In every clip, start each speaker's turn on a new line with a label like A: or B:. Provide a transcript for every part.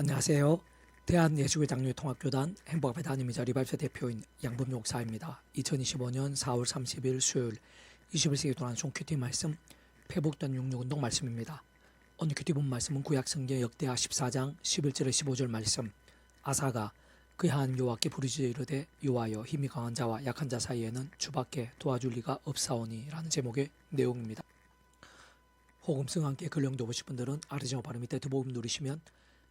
A: 안녕하세요. 대한예수교 장로통합교단 행복앞에 담임이자 리발사 대표인 양범 목사입니다. 2025년 4월 30일 수요일 21세기 동안 종큐티 말씀 회복된 육육운동 말씀입니다. 오늘 큐티 본 말씀은 구약성경 역대하 14장 11절에 15절 말씀. 아사가 그의 하나님 여호와께 부르짖어 이르되 여호와여 힘이 강한 자와 약한 자 사이에는 주밖에 도와줄 리가 없사오니 라는 제목의 내용입니다. 호금성 함께 근령도 보실 분들은 아르지오 바로 밑에 두복음 누르시면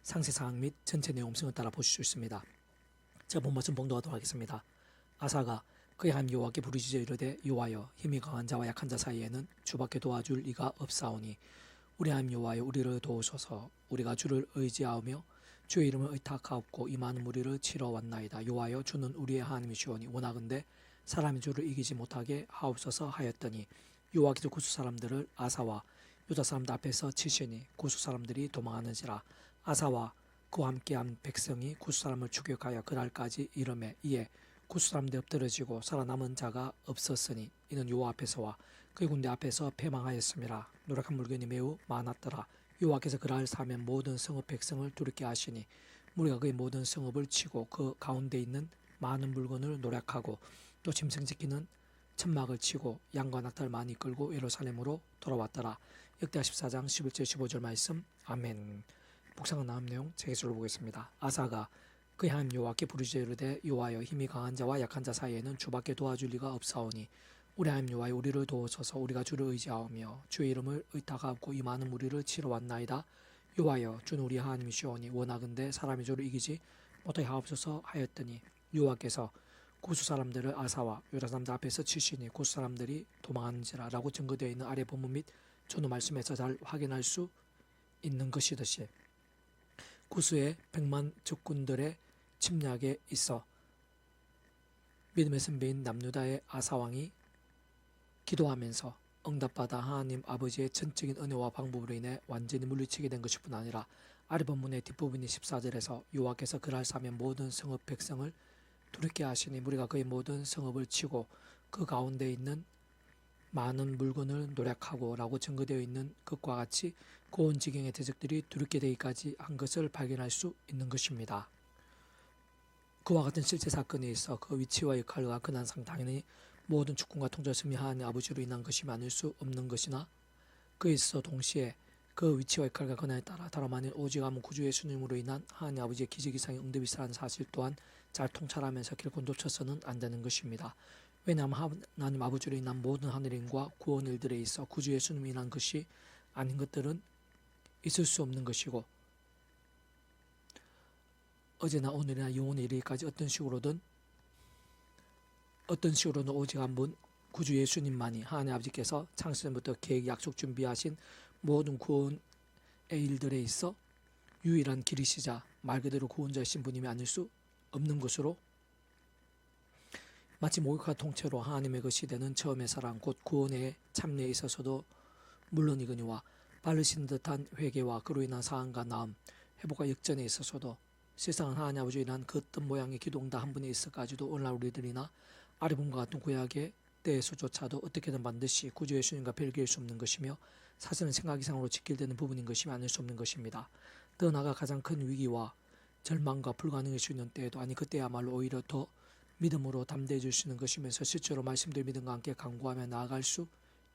A: 상세 사항 및 전체 내용 음성을 따라 보실 수 있습니다. 자, 본 말씀 봉독하도록 하겠습니다. 아사가 그의 하나님 여호와께 부르짖어 이르되 여호와여 힘이 강한 자와 약한 자 사이에는 주밖에 도와줄 이가 없사오니 우리 하나님 여호와여 우리를 도우소서. 우리가 주를 의지하며 주의 이름을 의탁하옵고 이 많은 무리를 치러 왔나이다. 여호와여 주는 우리의 하나님이시오니 원하건대 사람이 주를 이기지 못하게 하옵소서 하였더니 여호와께서 구스 사람들을 아사와 유다 사람들 앞에서 치시니 구스 사람들이 도망하는지라. 아사와 그와 함께한 백성이 구스 사람을 추격하여 그날까지 이르매 이에 구스 사람들이 엎드러지고 살아남은 자가 없었으니 이는 여호와 앞에서와 그의 군대 앞에서 패망하였음이라. 노력한 물건이 매우 많았더라. 여호와께서 그날 사면 모든 성읍 백성을 두렵게 하시니 무리가 그의 모든 성읍을 치고 그 가운데 있는 많은 물건을 노력하고 또 짐승 지키는 천막을 치고 양과 낙타를 많이 끌고 예루살렘으로 돌아왔더라. 역대하 14장 11절 15절 말씀. 아멘. 묵상한 다음 내용 제기술로 보겠습니다. 아사가 그의 하나님 여호와께 부르짖어 이르되 여호와여 힘이 강한 자와 약한 자 사이에는 주밖에 도와줄 리가 없사오니 우리 하나님 여호와여 우리를 도우소서. 우리가 주를 의지하오며 주의 이름을 의탁하옵고 이 많은 무리를 치러 왔나이다. 여호와여 주는 우리 하나님이시오니 원하건대 사람이 주를 이기지 못하게 하옵소서 하였더니 여호와께서 구스 사람들을 아사와 유다 사람들 앞에서 치시니 구스 사람들이 도망하는지라 라고 증거되어 있는 아래 본문 및 전후 말씀에서 잘 확인할 수 있는 것이듯이 구스의 100만 적군들의 침략에 있어 믿음의 선배인 남유다의 아사왕이 기도하면서 응답받아 하나님 아버지의 전적인 은혜와 방법으로 인해 완전히 물리치게 된 것일 뿐 아니라 아래 본문의 뒷부분이 14절에서 여호와께서 그날 사면 모든 성읍 백성을 두렵게 하시니 무리가 그의 모든 성읍을 치고 그 가운데 있는 많은 물건을 노력하고 라고 증거되어 있는 것과 같이 고온 지경의 대적들이 두렵게 되기까지 한 것을 발견할 수 있는 것입니다. 그와 같은 실제 사건에 있어 그 위치와 역할과 근한상 당연히 모든 주권과 통제를 승리하는 아버지로 인한 것이 많을 수 없는 것이나 그에 있어 동시에 그 위치와 역할과 근한에 따라 다름 아닌 오직 아무 구주 예수님으로 인한 하나님 아버지의 기적 이상의 응답이 있다는 사실 또한 잘 통찰하면서 결코 놓쳐서는 안 되는 것입니다. 왜냐하면 하나님 아버지로 인한 모든 하늘인과 구원 일들에 있어 구주 예수님으로 인한 것이 아닌 것들은 있을 수 없는 것이고 어제나 오늘이나 영원에 이르기까지 어떤 식으로든 오직 한 분 구주 예수님만이 하나님 아버지께서 창세전부터 계획 약속 준비하신 모든 구원의 일들에 있어 유일한 길이시자 말 그대로 구원자이신 분임이 아닐 수 없는 것으로 마치 목욕과 통째로 하나님의 것이 되는 처음의 사랑 곧 구원의 참여에 있어서도 물론이거니와 바르신 듯한 회개와 그로 인한 사함과 나음 회복과 역전에 있어서도 세상은 하나님 아버지로 인한 그 어떤 모양의 기도응답 한 분에 있어까지도 오늘날 우리들이나 아래본과 같은 구약의 때에서조차도 어떻게든 반드시 구주 예수님과 별개일 수 없는 것이며 사실은 생각 이상으로 직결되는 부분인 것이 아닐 수 없는 것입니다. 더 나아가 가장 큰 위기와 절망과 불가능할 수 있는 때에도 아니 그때야말로 오히려 더 믿음으로 담대해 줄 수 있는 것이면서 실제로 말씀드린 믿음과 함께 강구하며 나아갈 수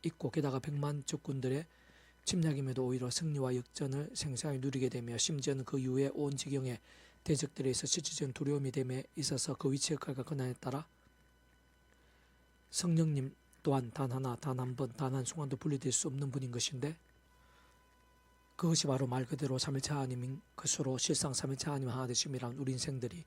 A: 있고 게다가 100만 적군들의 침략임에도 오히려 승리와 역전을 생생하게 누리게 되며 심지어는 그 이후에 온 지경의 대적들에 있어 실질적인 두려움이 됨에 있어서 그 위치 역할과 근한에 따라 성령님 또한 단 하나, 단 한 번, 단 한 순간도 분리될 수 없는 분인 것인데 그것이 바로 말 그대로 삼일체 하나님인 것으로 실상 삼일체 하나님 하나 되심이란 우리 인생들이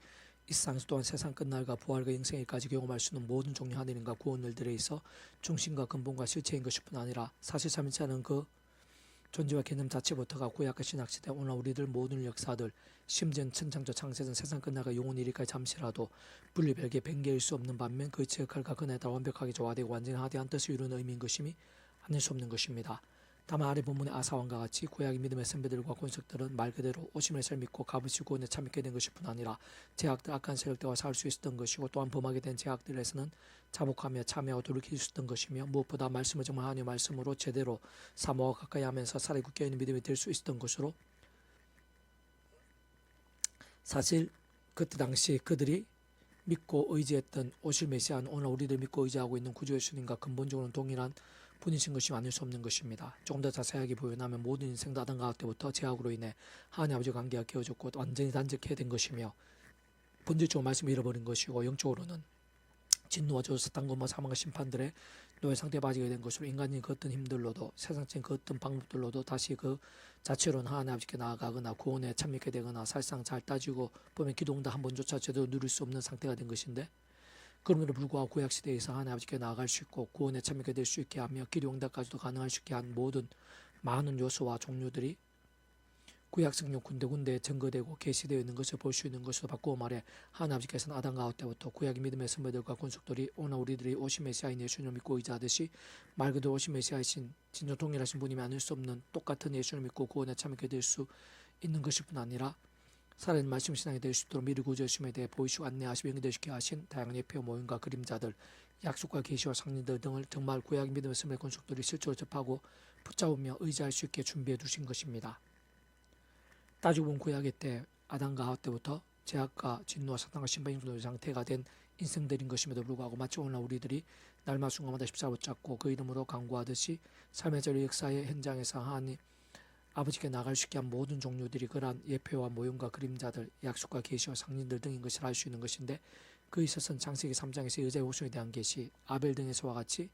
A: 이 세상에서 또한 세상 끝날과 부활과 영생일까지 경험할 수 있는 모든 종류 하늘인과 구원 일들에 있어 중심과 근본과 실체인 것일 뿐 아니라 사실 삼일체는 그 존재와 개념 자체부터가 구약과 신약 시대 오늘 우리들 모든 역사들 심지어는 천창조 창세전 세상 끝날과 영원 이르기까지 잠시라도 분리별개 뱅개일 수 없는 반면 그 역할과 근에 따라 완벽하게 조화되고 완전히 하대한 뜻을 이루는 의미인 것임이 아닐 수 없는 것입니다. 다만 아래 본문의 아사왕과 같이 구약의 믿음의 선배들과 권석들은 말 그대로 오심의 설 믿고 값없이 구원에 참여하게 된 것일 뿐 아니라 제약들 악한 세력들과 싸울 수 있었던 것이고 또한 범하게 된 제약들에서는 자복하며 참여하고 돌이킬 수 있었던 것이며 무엇보다 말씀을 정말 하나님의 말씀으로 제대로 사모하고 가까이 하면서 살에 굳게 있는 믿음이 될 수 있었던 것으로 사실 그때 당시 그들이 믿고 의지했던 오실 메시아는 오늘 우리들 믿고 의지하고 있는 구주 예수님과 근본적으로 동일한 분이신 것이 아닐 수 없는 것입니다. 조금 더 자세하게 보여나면 모든 인생도 아담 가옥 때부터 죄악으로 인해 하나님 아버지 관계가 깨어졌고 완전히 단절해야 된 것이며 본질적으로 말씀을 잃어버린 것이고 영적으로는 진노와 저주 사탄과 사망과 심판들의 노예 상태에 빠지게 된 것으로 인간이 그 어떤 힘들로도 세상적인 그 어떤 방법들로도 다시 그 자체로는 하나님 아버지께 나아가거나 구원에 참여하게 되거나 사실상 잘 따지고 보면 기도응답 한 번조차 제대로 누릴 수 없는 상태가 된 것인데, 그럼에도 불구하고 구약시대에서 하나님 아버지께 나아갈 수 있고 구원에 참여하게 될 수 있게 하며 기도응답까지도 가능할 수 있게 한 모든 많은 요소와 종류들이 구약 성경 군데군데 증거되고 계시되어 있는 것을 볼 수 있는 것으로 바꾸어 말해 하나님 아버지께서는 아담 가옥 때부터 구약의 믿음의 선배들과 권속들이 오늘 우리들이 오신 메시아인 예수님을 믿고 의지하듯이 말 그대로 오신 메시아이신 진정 동일하신 분임이 아닐 수 없는 똑같은 예수님을 믿고 구원에 참여하게 될 수 있는 것일 뿐 아니라 살아있는 말씀 신앙이 될 수 있도록 미리 구주 예수님에 대해 보이시고 안내하시고 연결되시게 하신 다양한 예표 모임과 그림자들, 약속과 계시와 상리들 등을 정말 구약 믿음의 선배 권속들이 실제로 접하고 붙잡으며 의지할 수 있게 준비해 두신 것입니다. 따지고 보면 구약의 때 아담과 하와 때부터 죄악과 진노와 사탄과 심판이 인도의 상태가 된 인생들인 것임에도 불구하고 마치 오늘 우리들이 날마다 순간마다 십자가 붙잡고 그 이름으로 간구하듯이 삶의 전류 역사의 현장에서 하나님 아버지께 나갈 수 있게 한 모든 종류들이 그러한 예표와 모형과 그림자들, 약속과 계시와 상징들 등인 것을 알 수 있는 것인데, 그에 있어서는 창세기 3장에서 여자의 후손에 대한 계시, 아벨 등에서와 같이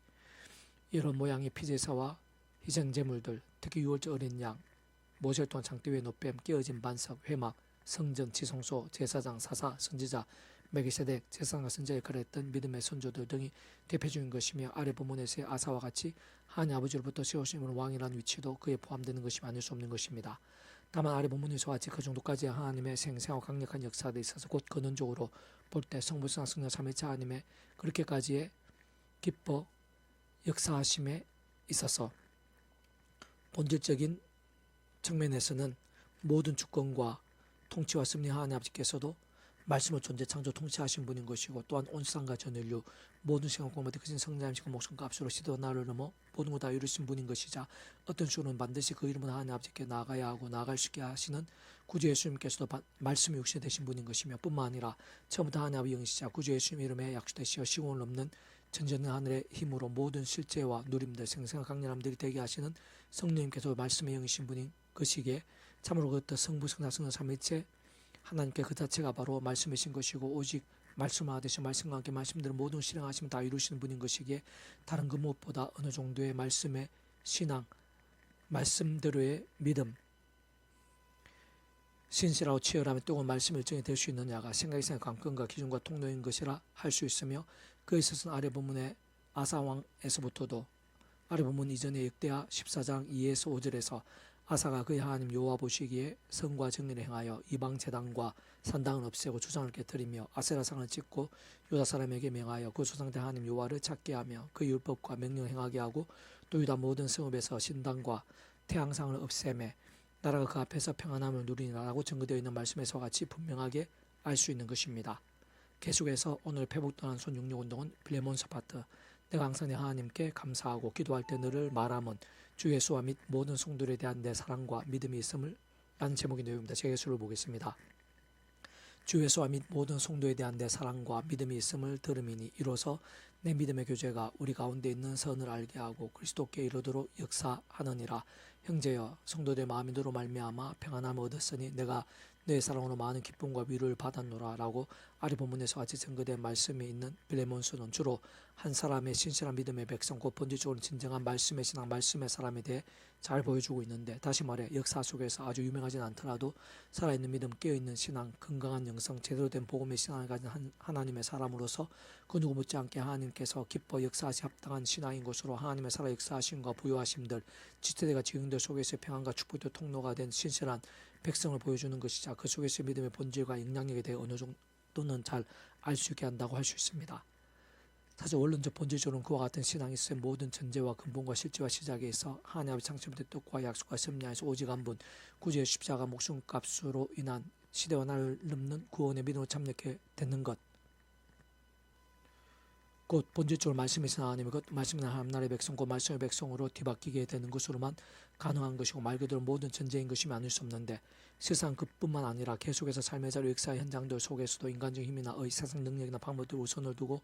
A: 이런 모양의 피제사와 희생제물들, 특히 유월절 어린 양, 모세를 통한 장대 위의 노뱀, 깨어진 반석, 회막, 성전, 지성소, 제사장, 사사, 선지자, 멜기세덱, 제사장과 선지자 역할을 했던 믿음의 선조들 등이 대표적인 것이며, 아래 본문에서의 아사와 같이 하나님 아버지로부터 세우신 왕이라는 위치도 그에 포함되는 것이 아닐 수 없는 것입니다. 다만 아래 본문에서와 같이 그 정도까지 하나님의 생생하고 강력한 역사에 있어서 곧 근원적으로 볼 때 성부, 성자, 성령, 삼위일체 하나님의 그렇게까지의 기뻐 역사하심에 있어서 본질적인 측면에서는 모든 주권과 통치와 승리 하나님 아버지께서도 말씀을 존재 창조 통치하신 분인 것이고, 또한 온 세상과 전 인류 모든 시간 공모대 크신 성자임시고 목숨과 값으로 시대와 나를 넘어 모든 것 다 이루신 분인 것이자, 어떤 식으로는 반드시 그 이름으로 하나님 아버지께 나아가야 하고 나아갈 수 있게 하시는 구주 예수님께서도 말씀이 육신이 되신 분인 것이며, 뿐만 아니라 처음부터 하나님 아버지 영이시자 구주 예수님 이름에 약속되시어 시공을 넘는 전전의 하늘의 힘으로 모든 실제와 누림들, 생생한 강렬함들이 되게 하시는 성령님께서 말씀의 영이신 분인 것이기에 참으로 그 어떤 성부, 성자, 성령, 삼위일체 하나님께 그 자체가 바로 말씀이신 것이고, 오직 말씀을 하듯이 말씀과 함께 말씀들을 모든 실행하시면 다 이루시는 분인 것이기에 다른 그 무엇보다 어느 정도의 말씀의 신앙, 말씀대로의 믿음, 신실하고 치열하며 뜨거운 말씀 일정이 될 수 있느냐가 생각의 관건과 기준과 통로인 것이라 할 수 있으며, 그에 있어서는 아래 본문의 아사왕에서부터도 아래 본문 이전의 역대하 14장 2에서 5절에서 아사가 그의 하나님 여호와 보시기에 성과 정의를 행하여 이방 제단과 산당을 없애고 주상을 깨뜨리며 아세라상을 찍고 유다 사람에게 명하여 그 조상대 하나님 여호와를 찾게 하며 그 율법과 명령 행하게 하고, 또 유다 모든 성읍에서 신당과 태양상을 없애매 나라가 그 앞에서 평안함을 누리니라라고 증거되어 있는 말씀에서 같이 분명하게 알 수 있는 것입니다. 계속해서 오늘 회복떠난 손 66운동은 빌레몬서 파트, 내가 항상 내 하나님께 감사하고 기도할 때 너를 말함은 주 예수와 및 모든 성도들에 대한 내 사랑과 믿음이 있음을 라는 제목의 내용입니다. 제가 예수를 보겠습니다. 주 예수와 및 모든 성도에 대한 내 사랑과 믿음이 있음을 들음이니 이로써 내 믿음의 교제가 우리 가운데 있는 선을 알게 하고 그리스도께 이르도록 역사하느니라. 형제여, 성도들의 마음이 너로 말미암아 평안함을 얻었으니 내가 너의 사랑으로 많은 기쁨과 위로를 받았노라 라고 아래 본문에서 같이 증거된 말씀이 있는 빌레몬서는 주로 한 사람의 신실한 믿음의 백성, 곧 본질적으로 진정한 말씀의 신앙, 말씀의 사람에 대해 잘 보여주고 있는데, 다시 말해 역사 속에서 아주 유명하진 않더라도 살아있는 믿음, 깨어있는 신앙, 건강한 영성, 제대로 된 복음의 신앙을 가진 하나님의 사람으로서 그 누구 못지않게 하나님께서 기뻐 역사하시 합당한 신앙인 것으로 하나님의 살아 역사하심과 부요하심들, 지체대가 지형들 속에서 평안과 축복의 통로가 된 신실한 백성을 보여주는 것이자, 그 속에서 믿음의 본질과 영향력에 대해 어느 정도는 잘 알 수 있게 한다고 할 수 있습니다. 사실 원론적 본질적으로는 그와 같은 신앙이 있어야 모든 전제와 근본과 실제와 시작에 있어 하나님 아버지 창조부터 뜻과 약속과 섭리하에서 오직 한 분 구주의 십자가 목숨값으로 인한 시대와 나를 넘는 구원의 믿음으로 참여하게 되는 것, 곧 본질적으로 말씀이신 하나님이 곧 말씀이신 하나님 나라의 백성 곧 말씀의 백성으로 뒤바뀌게 되는 것으로만 가능한 것이고 말 그대로 모든 전제인 것이면 아닐 수 없는데 세상 그뿐만 아니라 계속해서 삶의 자리 역사의 현장들 속에서도 인간적 힘이나 세상 능력이나 방법들 우선을 두고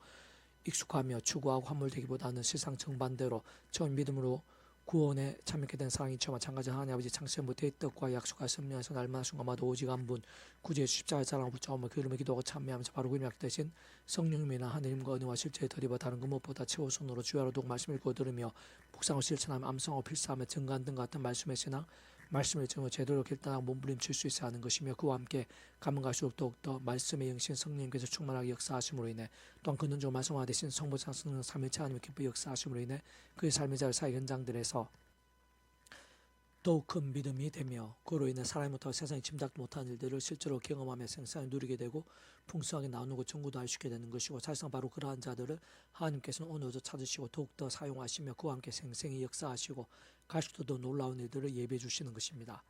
A: 익숙하며 추구하고 함몰되기보다는 세상 정반대로 처음 믿음으로 구원에 참여하게 된 사랑이 저 마찬가지 하나님 아버지 창세 못해 뜻과 약속할 섭리하서 날마다 순간마다 오직 한 분 구주의 십자가의 사랑을 붙잡으며 그 이름을 기도하고 참여하면서 바로 그 이름에 약대신 성령님이나 하느님과 은혜와 실제의 덜이와 다른 그 무엇보다 최우선으로 주야로 두고 말씀 읽고 들으며 묵상하고 실천하며 암송하고 필사하며 증거한 등 같은 말씀의 신앙 말씀을 증거 제대로 결단하고 몸부림칠 수 있어야 하는 것이며 그와 함께 가면 갈수록 더욱더 말씀의 영신 성령님께서 충만하게 역사하심으로 인해 또한 근원적으로 말씀화 되신 성부상 성령 삼위일체 하나님의 기쁘게 역사하심으로 인해 그의 삶의 자유 사회 현장들에서 더욱 큰 믿음이 되며 그로 인해 사람이 못하고 세상이 짐작도 못한 일들을 실제로 경험하며 생생히 누리게 되고 풍성하게 나누고 전구도 할 수 있게 되는 것이고 사실상 바로 그러한 자들을 하나님께서는 오늘도 찾으시고 더욱더 사용하시며 그와 함께 생생히 역사하시고 갈수록 더 놀라운 일들을 예배해 주시는 것입니다.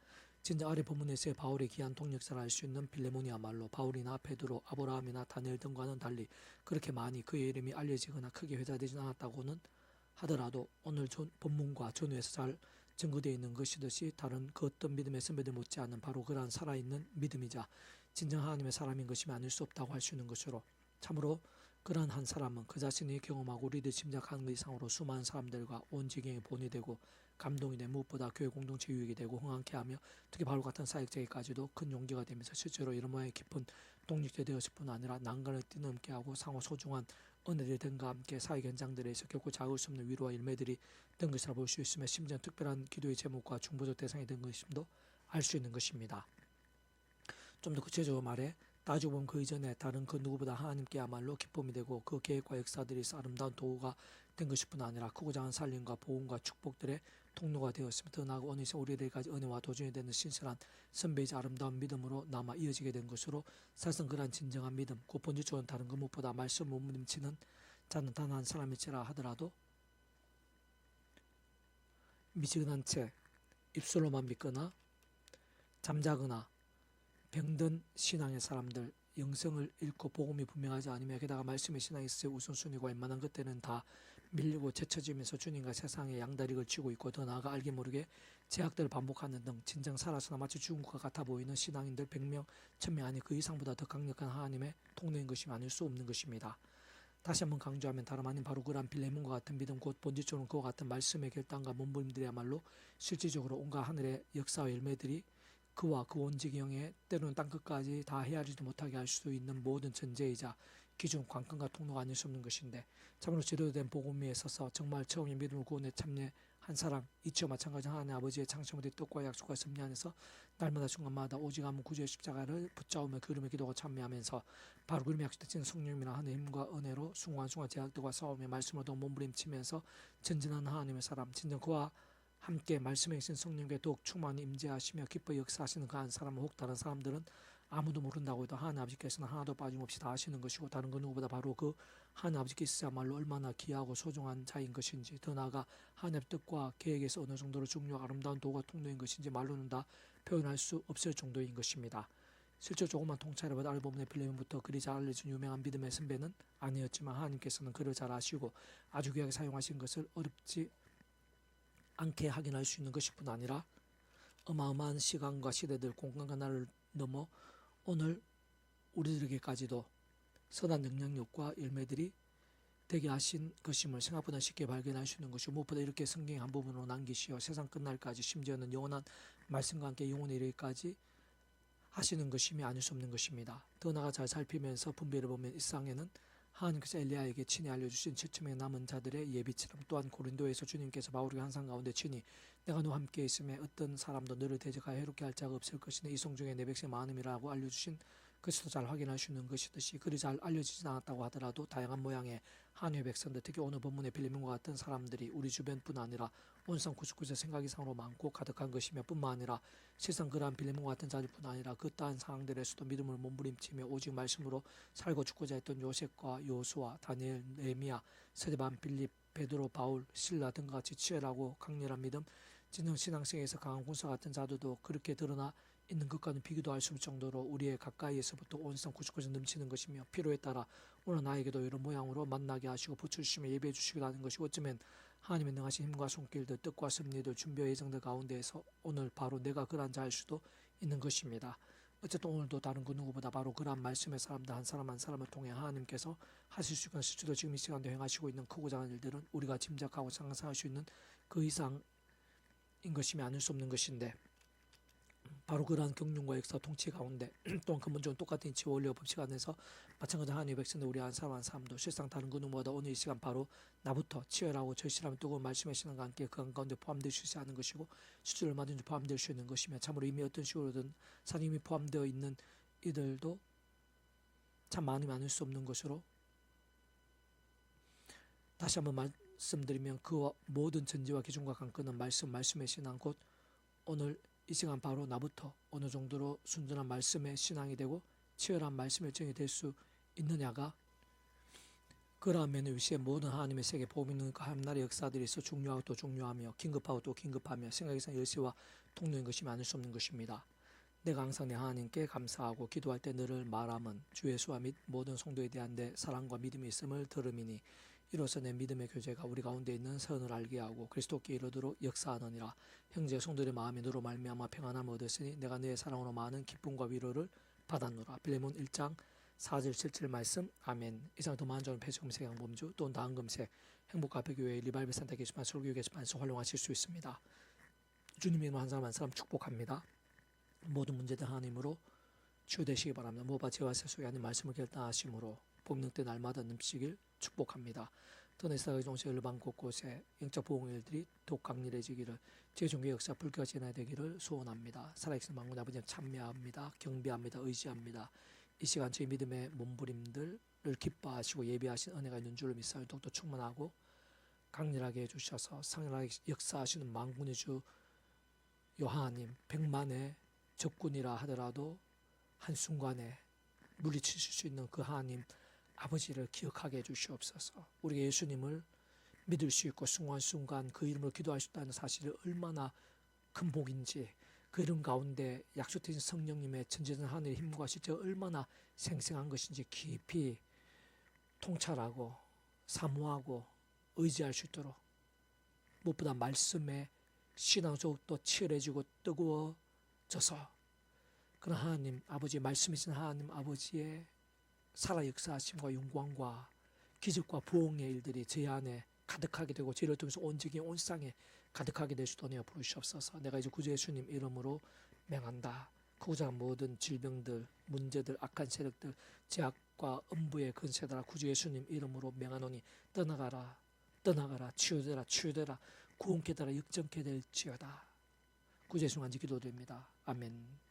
A: 진짜 아래 본문에서의 바울의 귀한 동력사를 알 수 있는 빌레몬이야말로 바울이나 베드로, 아브라함이나 다니엘 등과는 달리 그렇게 많이 그의 이름이 알려지거나 크게 회자되지 않았다고는 하더라도 오늘 본문과 전후에서 잘 증거되어 있는 것이듯이 다른 그 어떤 믿음의 선배들 못지않은 바로 그러한 살아있는 믿음이자 진정 하나님의 사람인 것이면 아닐 수 없다고 할 수 있는 것으로 참으로 그러한 한 사람은 그 자신이 경험하고 우리들 짐작하는 것 이상으로 수많은 사람들과 온 지경에 본이 되고 감동이 되고 무엇보다 교회 공동체 유익이 되고 흥황케 하며 특히 바울 같은 사역자에게까지도 큰 용기가 되면서 실제로 이런 모양의 깊은 독립제 되었을 뿐 아니라 난간을 뛰넘게 하고 상호 소중한 은혜들 등과 함께 사회 현장들에서 결코 작을 수 없는 위로와 일매들이 된 것이라 볼 수 있으며 심지어 특별한 기도의 제목과 중보적 대상이 된 것임도 알 수 있는 것입니다. 좀 더 구체적으로 말해 따지고 보면 그 이전에 다른 그 누구보다 하나님께야말로 기쁨이 되고 그 계획과 역사들이 아름다운 도구가 된 것일 뿐 아니라 크고 작은 살림과 보험과 축복들의 통로가 되었으며 더 나아가 어느새 우리들까지 은혜와 도전이 되는 신실한 선배이자 아름다운 믿음으로 남아 이어지게 된 것으로 사실상 그러한 진정한 믿음 곧 본질적으로 다른 것 무엇보다 말씀 못 믿음치는 자는 단 한 사람일지라 하더라도 미지근한 채 입술로만 믿거나 잠자거나 병든 신앙의 사람들 영성을 잃고 복음이 분명하지 않으며 게다가 말씀의 신앙이 있을 우선순위가 웬만한 것들은 다 밀리고 제쳐지면서 주님과 세상의 양다리 걸치고 있고 더 나아가 알게 모르게 제약들을 반복하는 등 진정 살아서나 마치 죽은 것 같아 보이는 신앙인들 100명, 1000명 아니 그 이상보다 더 강력한 하나님의 통로인 것이 아닐 수 없는 것입니다. 다시 한번 강조하면 다름 아닌 바로 그러한 빌레몬과 같은 믿음 곧 본질적으로 그와 같은 말씀의 결단과 몸부림들이야말로 실질적으로 온갖 하늘의 역사와 열매들이 그와 그 온지경에 때로는 땅끝까지 다 헤아리지 못하게 할 수도 있는 모든 전제이자 기준, 관건과 통로가 아닐 수 없는 것인데 참으로 제대로 된 복음 위에 서서 정말 처음에 믿음을 구원에 참여한 사람 이치와 마찬가지 하나님 아버지의 창세모의 뜻과 약속과 섭리 안에서 날마다 순간마다 오직 한 구주의 십자가를 붙잡으며 그 이름의 기도가 참여하면서 바로 그 이름의 약속된 성령이나 하나님의 힘과 은혜로 순간순간 제약들과 싸우며 말씀으로 몸부림치면서 전진하는 하나님의 사람 진정 그와 함께 말씀에 계신 성령께 더욱 충만히 임재하시며 기뻐 역사하시는 그 한 사람은 혹 다른 사람들은 아무도 모른다고 해도 하나님 아버지께서는 하나도 빠짐없이 다 하시는 것이고 다른 그 누구보다 바로 그 하나님 아버지께서야말로 얼마나 귀하고 소중한 자인 것인지 더 나아가 하나님의 뜻과 계획에서 어느 정도로 중요하고 아름다운 도가 통로인 것인지 말로는 다 표현할 수 없을 정도인 것입니다. 실제 조금만 통찰해봐도 아래 부분의 빌레몬부터 그리 잘 알려진 유명한 믿음의 선배는 아니었지만 하나님께서는 그를 잘 아시고 아주 귀하게 사용하신 것을 어렵지 않게 확인할 수 있는 것일 뿐 아니라 어마어마한 시간과 시대들 공간과 나를 넘어 오늘 우리들에게까지도 선한 영향력과 열매들이 되게 하신 것임을 생각보다 쉽게 발견할 수 있는 것이고 무엇보다 이렇게 성경의 한 부분으로 남기시어 세상 끝날까지 심지어는 영원한 말씀과 함께 영원에 이르기까지 하시는 것임이 아닐 수 없는 것입니다. 더 나아가 잘 살피면서 분별해 보면 일상에는 하나님께서 엘리야에게 친히 알려주신 7천명의 남은 자들의 예비처럼 또한 고린도에서 주님께서 바울에게 항상 가운데 친히 내가 너와 함께 있음에 어떤 사람도 너를 대적하여 해롭게 할 자가 없을 것이니 이송 중에 내 백성이 많음이라고 알려주신 것도 잘 확인할 수 있는 것이듯이 그리 잘 알려지지 않았다고 하더라도 다양한 모양의 하나님의 백성들 특히 오늘 본문의 빌레몬과 같은 사람들이 우리 주변뿐 아니라 온성 99세 생각 이상으로 많고 가득한 것이며 뿐만 아니라 세상 그러한 빌레몬과 같은 자들뿐 아니라 그떠한 상황들에서도 믿음을 몸부림치며 오직 말씀으로 살고 죽고자 했던 요셉과 요수아, 다니엘, 네헤미야, 스데반, 빌립, 베드로, 바울, 실라 등과 같이 치열하고 강렬한 믿음 진정 신앙생에서 강한 군사 같은 자들도 그렇게 드러나 있는 것과는 비교도 할 수 없을 정도로 우리의 가까이에서부터 온 세상 99% 넘치는 것이며 필요에 따라 오늘 나에게도 이런 모양으로 만나게 하시고 붙여주시며 예배해 주시기도 하는 것이고 어쩌면 하나님의 능하신 힘과 손길들 뜻과 섭리들 준비와 예정들 가운데에서 오늘 바로 내가 그러한 자일 수도 있는 것입니다. 어쨌든 오늘도 다른 그 누구보다 바로 그러한 말씀의 사람들 한 사람 한 사람을 통해 하나님께서 하실 수 있는 실수도 지금 이 시간도 행하시고 있는 크고 작은 일들은 우리가 짐작하고 상상할 수 있는 그 이상인 것이며 아닐 수 없는 것인데 바로 그러한 경륜과 역사 통치 가운데 또한 근본적으로 똑같은 이치 원리와 법칙 안에서 마찬가지 하나님의 백성들 우리 한 사람 한 사람도 실상 다른 그 누구보다 오늘 이 시간 바로 나부터 치열하고 절실하며 뜨거운 말씀의 신앙과 함께 그 가운데 포함될 수 있어야 하는 것이고 수준을 얼마든지 포함될 수 있는 것이며 참으로 이미 어떤 식으로든 사님이 포함되어 있는 이들도 참 많이 많을 수 없는 것으로 다시 한번 말씀드리면 그 모든 전제와 기준과 관건은 말씀의 신앙 곧 오늘 이 시간 바로 나부터 어느 정도로 순전한 말씀의 신앙이 되고 치열한 말씀의 정이 될 수 있느냐가 그러한 위시에 모든 하나님의 세계 복음 있는 그 한나라의 역사들이 있어 중요하고 또 중요하며 긴급하고 또 긴급하며 생각에서 열쇠와 통로인 것이 많을 수 없는 것입니다. 내가 항상 내 하나님께 감사하고 기도할 때 너를 말함은 주 예수와 및 모든 성도에 대한 내 사랑과 믿음이 있음을 들음이니 이로써 내 믿음의 교제가 우리 가운데 있는 선을 알게 하고 그리스도께 이르도록 역사하느니라. 형제 성도들의 마음이 너로 말미암아 평안함을 얻었으니 내가 내 사랑으로 많은 기쁨과 위로를 받았노라. 빌레몬 1장 4절 7절 말씀. 아멘. 이상 더 많은 점은 폐쇄금색 양범주 또는 다음금색 행복가베교회 리발베 산타 게시판 설교 게시판에서 활용하실 수 있습니다. 주님의 이름으로 한 사람 한 사람 축복합니다. 모든 문제들 하나님으로 치유되시기 바랍니다. 모바 제와 세속에 하는 말씀을 결단하심으로 복능때 날마다 넘치길 축복합니다. 더네사가 종세 열방 곳곳에 영적 보응일들이 더욱 강렬해지기를 제종교 역사 불교가 진화되기를 소원합니다. 살아계신 만군 아버지님 참여합니다. 경배합니다. 의지합니다. 이 시간 저희 믿음의 몸부림들을 기뻐하시고 예배하신 은혜가 있는 줄을 믿사오니 더욱더 충만하고 강렬하게 해주셔서 상연하게 역사하시는 만군의 주 하나님 백만의 적군이라 하더라도 한순간에 물리치실 수 있는 그 하나님 아버지를 기억하게 해주시옵소서. 우리가 예수님을 믿을 수 있고 순간순간 그 이름으로 기도할 수 있다는 사실이 얼마나 큰 복인지 그 이름 가운데 약속되신 성령님의 전지전 하늘의 힘과 실제가 얼마나 생생한 것인지 깊이 통찰하고 사모하고 의지할 수 있도록 무엇보다 말씀에 신앙적으로 또 치열해지고 뜨거워져서 그런 하나님 아버지 말씀이신 하나님 아버지의 살아 역사하심과 영광과 기적과 부흥의 일들이 제 안에 가득하게 되고 저를 통해서 온 지기 온 땅에 가득하게 될 수 있도록 부르시옵소서. 내가 이제 구주 예수님 이름으로 명한다. 크고작은 모든 질병들, 문제들, 악한 세력들, 제약과 음부의 근세들아 구주 예수님 이름으로 명하노니 떠나가라, 떠나가라, 치유되라, 치유되라, 구원케 되라, 역정케 될지어다. 구주 예수님 간지 기도드립니다. 아멘.